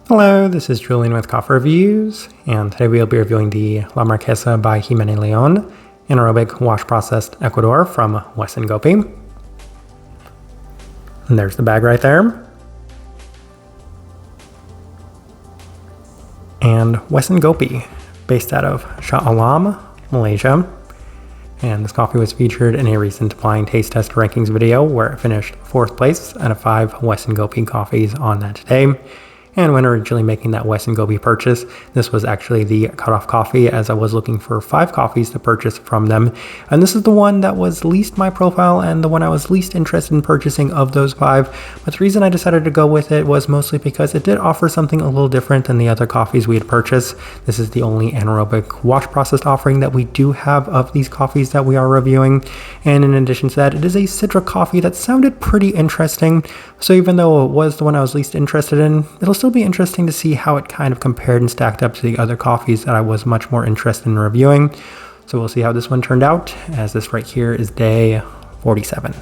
Hello, this is Julian with Coffee Reviews, and today we'll be reviewing the La Marquesa by Ximena Leon, Anaerobic Wash Processed Ecuador from Wes Ngopi. And there's the bag right there. And Wes Ngopi, based out of Shah, Malaysia. And this coffee was featured in a recent blind taste test rankings video where it finished 4th place out of 5 Wes Ngopi coffees on that day. And when originally making that Wes Ngopi purchase, this was actually the cutoff coffee, as I was looking for 5 coffees to purchase from them. And this is the one that was least my profile and the one I was least interested in purchasing of those 5. But the reason I decided to go with it was mostly because it did offer something a little different than the other coffees we had purchased. This is the only anaerobic wash processed offering that we do have of these coffees that we are reviewing. And in addition to that, it is a Citra coffee that sounded pretty interesting. So even though it was the one I was least interested in, it'll still be interesting to see how it kind of compared and stacked up to the other coffees that I was much more interested in reviewing. So we'll see how this one turned out, as this right here is day 47.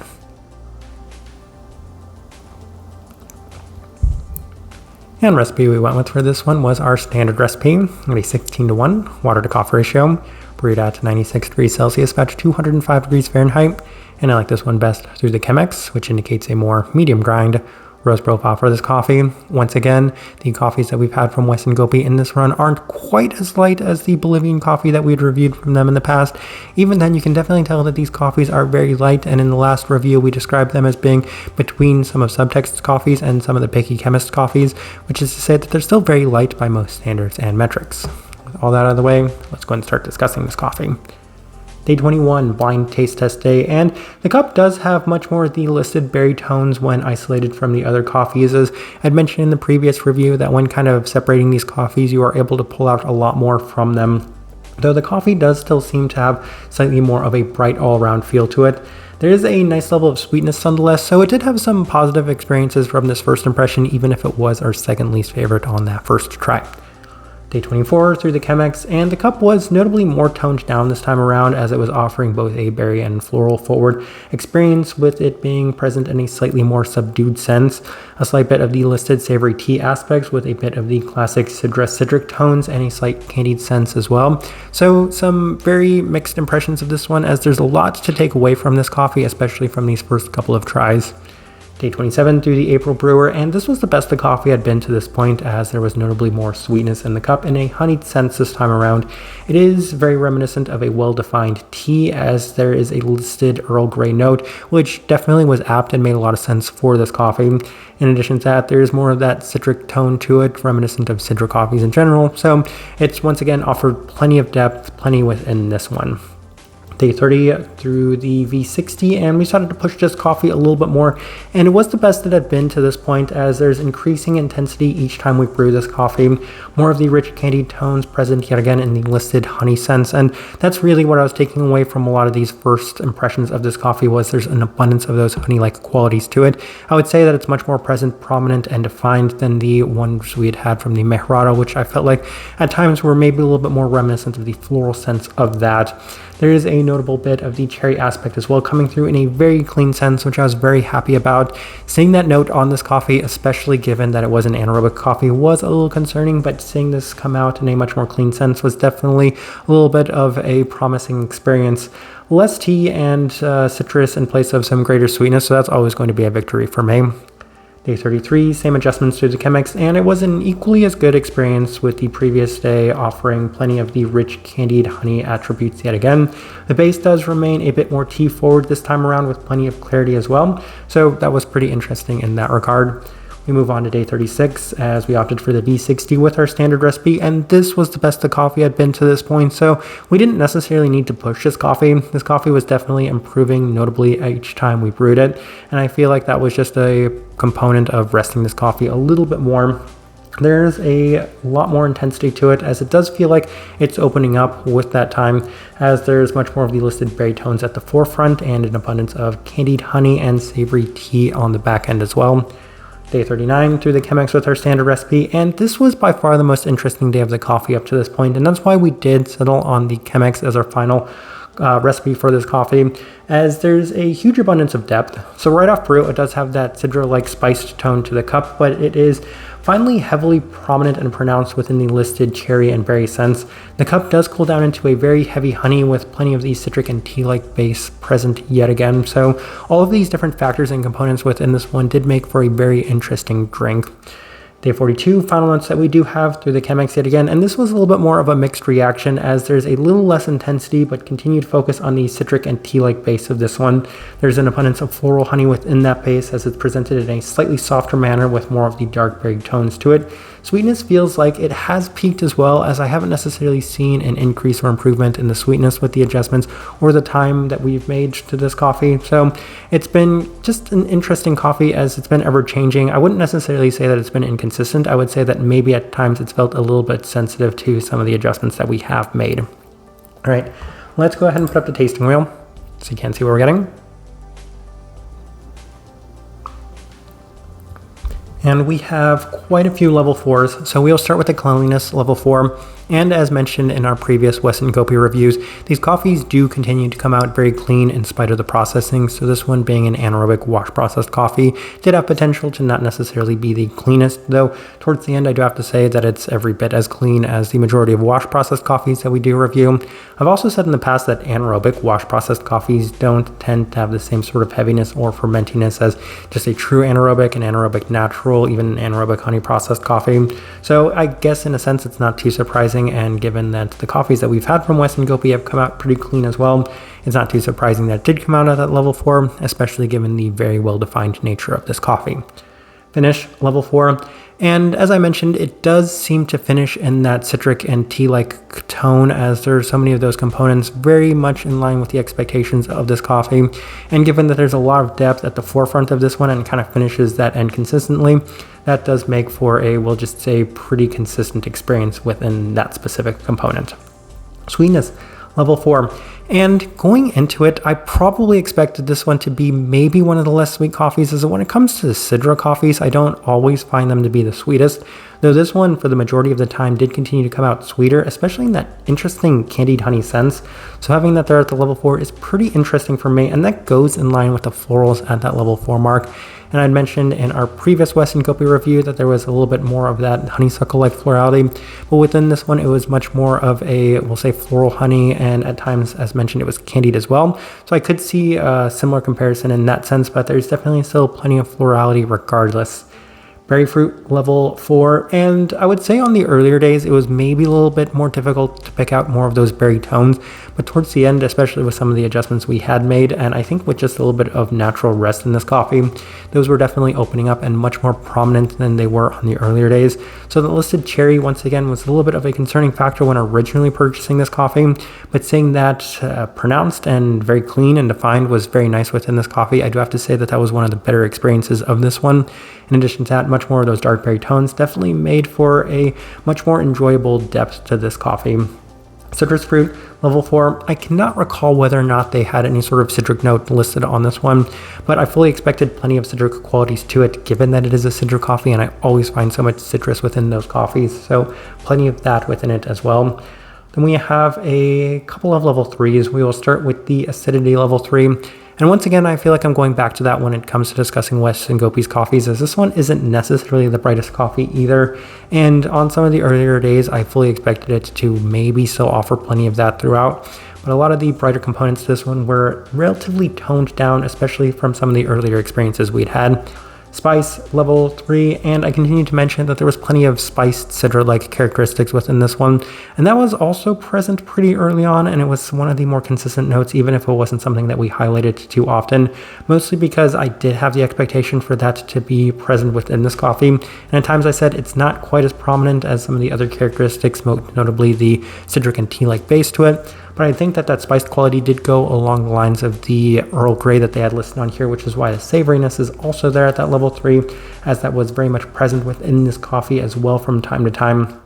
And recipe we went with for this one was our standard recipe, a 16:1 water to coffee ratio, brewed at 96 degrees Celsius, about 205 degrees Fahrenheit. And I like this one best through the Chemex, which indicates a more medium grind roast profile for this coffee. Once again, the coffees that we've had from Wes Ngopi in this run aren't quite as light as the Bolivian coffee that we'd reviewed from them in the past. Even then, you can definitely tell that these coffees are very light, and in the last review, we described them as being between some of Subtext's coffees and some of the Picky Chemist coffees, which is to say that they're still very light by most standards and metrics. With all that out of the way, let's go and start discussing this coffee. Day 21, blind taste test day, and the cup does have much more of the listed berry tones when isolated from the other coffees. As I'd mentioned in the previous review, that when kind of separating these coffees, you are able to pull out a lot more from them. Though the coffee does still seem to have slightly more of a bright all-around feel to it. There is a nice level of sweetness nonetheless, so it did have some positive experiences from this first impression, even if it was our second least favorite on that first try. Day 24 through the Chemex, and the cup was notably more toned down this time around, as it was offering both a berry and floral forward experience, with it being present in a slightly more subdued sense, a slight bit of the listed savory tea aspects with a bit of the classic citric tones and a slight candied sense as well. So some very mixed impressions of this one, as there's a lot to take away from this coffee, especially from these first couple of tries. Day 27 through the April brewer, and this was the best the coffee had been to this point, as there was notably more sweetness in the cup in a honeyed sense this time around. It is very reminiscent of a well-defined tea, as there is a listed Earl Grey note, which definitely was apt and made a lot of sense for this coffee. In addition to that, there's more of that citric tone to it, reminiscent of Citra coffees in general, so it's once again offered plenty of depth, plenty within this one. Day 30 through the V60, and we started to push this coffee a little bit more, and it was the best it had been to this point, as there's increasing intensity each time we brew this coffee, more of the rich candied tones present yet again in the listed honey sense, and that's really what I was taking away from a lot of these first impressions of this coffee, was there's an abundance of those honey-like qualities to it. I would say that it's much more present, prominent, and defined than the ones we had from the Mejorado, which I felt like at times were maybe a little bit more reminiscent of the floral sense of that. There is a notable bit of the cherry aspect as well, coming through in a very clean sense, which I was very happy about. Seeing that note on this coffee, especially given that it was an anaerobic coffee, was a little concerning, but seeing this come out in a much more clean sense was definitely a little bit of a promising experience. Less tea and citrus in place of some greater sweetness, so that's always going to be a victory for me. Day 33, same adjustments to the Chemex, and it was an equally as good experience with the previous day, offering plenty of the rich candied honey attributes yet again. The base does remain a bit more tea forward this time around, with plenty of clarity as well, so that was pretty interesting in that regard. We move on to day 36, as we opted for the V60 with our standard recipe, and this was the best the coffee had been to this point, so we didn't necessarily need to push this coffee. This coffee was definitely improving notably each time we brewed it, and I feel like that was just a component of resting this coffee a little bit more. There's a lot more intensity to it, as it does feel like it's opening up with that time, as there's much more of the listed berry tones at the forefront and an abundance of candied honey and savory tea on the back end as well. Day 39 through the Chemex with our standard recipe, and this was by far the most interesting day of the coffee up to this point, and that's why we did settle on the Chemex as our final recipe for this coffee, as there's a huge abundance of depth. So right off brew, it does have that Sidra-like spiced tone to the cup, but it is Finally, heavily prominent and pronounced within the listed cherry and berry scents, the cup does cool down into a very heavy honey with plenty of the citric and tea-like base present yet again. So all of these different factors and components within this one did make for a very interesting drink. Day 42, final notes that we do have through the Chemex yet again, and this was a little bit more of a mixed reaction as there's a little less intensity but continued focus on the citric and tea-like base of this one. There's an abundance of floral honey within that base as it's presented in a slightly softer manner with more of the dark berry tones to it. Sweetness feels like it has peaked as well, as I haven't necessarily seen an increase or improvement in the sweetness with the adjustments or the time that we've made to this coffee. So it's been just an interesting coffee as it's been ever changing. I wouldn't necessarily say that it's been inconsistent. I would say that maybe at times it's felt a little bit sensitive to some of the adjustments that we have made. All right, let's go ahead and put up the tasting wheel so you can see what we're getting. And we have quite a few level 4s, so we'll start with the cleanliness level 4. And as mentioned in our previous Wes Ngopi reviews, these coffees do continue to come out very clean in spite of the processing. So this one, being an anaerobic wash processed coffee, did have potential to not necessarily be the cleanest, though towards the end I do have to say that it's every bit as clean as the majority of wash processed coffees that we do review. I've also said in the past that anaerobic wash processed coffees don't tend to have the same sort of heaviness or fermentiness as just a true anaerobic, an anaerobic natural, even an anaerobic honey processed coffee. So I guess in a sense it's not too surprising, and given that the coffees that we've had from Wes Ngopi have come out pretty clean as well, it's not too surprising that it did come out at that level 4, especially given the very well-defined nature of this coffee. Finish, level 4. And as I mentioned, it does seem to finish in that citric and tea-like tone, as there are so many of those components very much in line with the expectations of this coffee. And given that there's a lot of depth at the forefront of this one and kind of finishes that end consistently, that does make for a, we'll just say, pretty consistent experience within that specific component. Sweetness, level 4. And going into it, I probably expected this one to be maybe one of the less sweet coffees, as when it comes to the Sidra coffees, I don't always find them to be the sweetest, though this one, for the majority of the time, did continue to come out sweeter, especially in that interesting candied honey sense. So having that there at the level 4 is pretty interesting for me, and that goes in line with the florals at that level 4 mark. And I'd mentioned in our previous Wes Ngopi review that there was a little bit more of that honeysuckle-like florality, but within this one it was much more of a, we'll say, floral honey, and at times, as mentioned, it was candied as well. So I could see a similar comparison in that sense, but there's definitely still plenty of florality regardless. Berry fruit, level 4, and I would say on the earlier days it was maybe a little bit more difficult to pick out more of those berry tones, but towards the end, especially with some of the adjustments we had made, and I think with just a little bit of natural rest in this coffee, those were definitely opening up and much more prominent than they were on the earlier days. So the listed cherry, once again, was a little bit of a concerning factor when originally purchasing this coffee, but seeing that pronounced and very clean and defined was very nice within this coffee. I do have to say that that was one of the better experiences of this one. In addition to that, much more of those dark berry tones definitely made for a much more enjoyable depth to this coffee. Citrus fruit, level 4. I cannot recall whether or not they had any sort of citric note listed on this one, but I fully expected plenty of citric qualities to it, given that it is a citric coffee, and I always find so much citrus within those coffees, so plenty of that within it as well. Then we have a couple of level 3s. We will start with the acidity level 3. And once again, I feel like I'm going back to that when it comes to discussing Wes Ngopi's coffees, as this one isn't necessarily the brightest coffee either. And on some of the earlier days, I fully expected it to maybe still offer plenty of that throughout. But a lot of the brighter components to this one were relatively toned down, especially from some of the earlier experiences we'd had. Spice, level 3, and I continue to mention that there was plenty of spiced Sidra-like characteristics within this one, and that was also present pretty early on, and it was one of the more consistent notes, even if it wasn't something that we highlighted too often, mostly because I did have the expectation for that to be present within this coffee, and at times I said it's not quite as prominent as some of the other characteristics, most notably the citric and tea-like base to it. But I think that that spiced quality did go along the lines of the Earl Grey that they had listed on here, which is why the savoriness is also there at that level 3, as that was very much present within this coffee as well from time to time.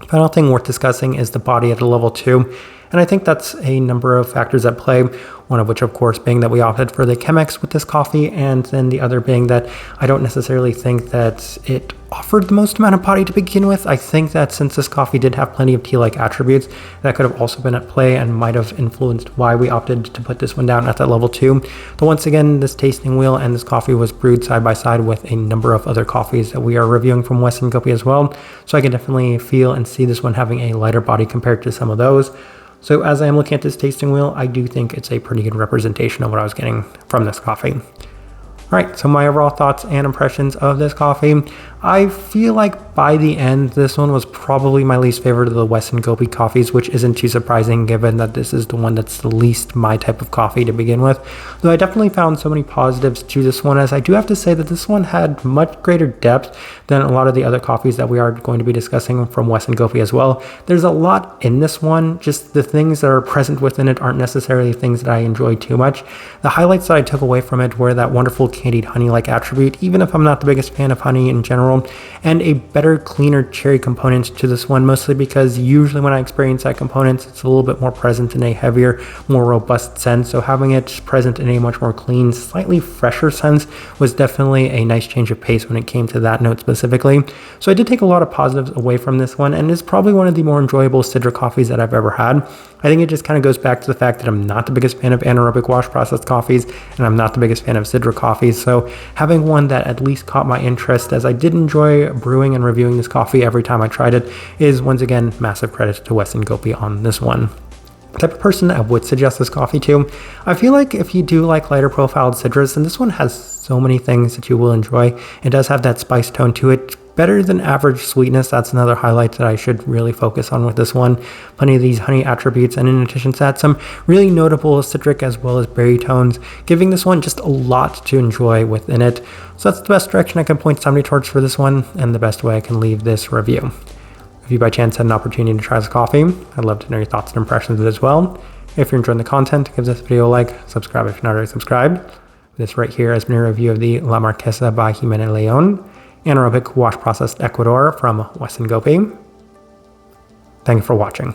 Final thing worth discussing is the body at a level 2. And I think that's a number of factors at play, one of which, of course, being that we opted for the Chemex with this coffee, and then the other being that I don't necessarily think that it offered the most amount of body to begin with. I think that since this coffee did have plenty of tea-like attributes, that could have also been at play and might have influenced why we opted to put this one down at that level 2. But once again, this tasting wheel and this coffee was brewed side by side with a number of other coffees that we are reviewing from Wes Ngopi as well. So I can definitely feel and see this one having a lighter body compared to some of those. So as I am looking at this tasting wheel, I do think it's a pretty good representation of what I was getting from this coffee. All right, so my overall thoughts and impressions of this coffee. I feel like by the end, this one was probably my least favorite of the Wes Ngopi coffees, which isn't too surprising given that this is the one that's the least my type of coffee to begin with. Though I definitely found so many positives to this one, as I do have to say that this one had much greater depth than a lot of the other coffees that we are going to be discussing from Wes Ngopi as well. There's a lot in this one, just the things that are present within it aren't necessarily things that I enjoy too much. The highlights that I took away from it were that wonderful candied honey-like attribute, even if I'm not the biggest fan of honey in general, and a better, cleaner cherry component to this one, mostly because usually when I experience that component, it's a little bit more present in a heavier, more robust sense. So having it present in a much more clean, slightly fresher sense was definitely a nice change of pace when it came to that note specifically. So I did take a lot of positives away from this one, and it's probably one of the more enjoyable Sidra coffees that I've ever had. I think it just kind of goes back to the fact that I'm not the biggest fan of anaerobic wash processed coffees, and I'm not the biggest fan of Sidra coffees. So having one that at least caught my interest, as I did enjoy brewing and reviewing this coffee every time I tried it, is once again massive credit to Wes Ngopi on this one. The type of person I would suggest this coffee to, I feel like if you do like lighter profiled Sidras, then this one has so many things that you will enjoy. It does have that spice tone to it. Better than average sweetness, that's another highlight that I should really focus on with this one. Plenty of these honey attributes, and in addition to that, some really notable citric as well as berry tones, giving this one just a lot to enjoy within it. So that's the best direction I can point somebody towards for this one, and the best way I can leave this review. If you by chance had an opportunity to try this coffee, I'd love to know your thoughts and impressions of it as well. If you're enjoying the content, give this video a like, subscribe if you're not already subscribed. This right here has been a review of the La Marquesa by Ximena Leon, anaerobic wash processed Ecuador from Wes Ngopi. Thank you for watching.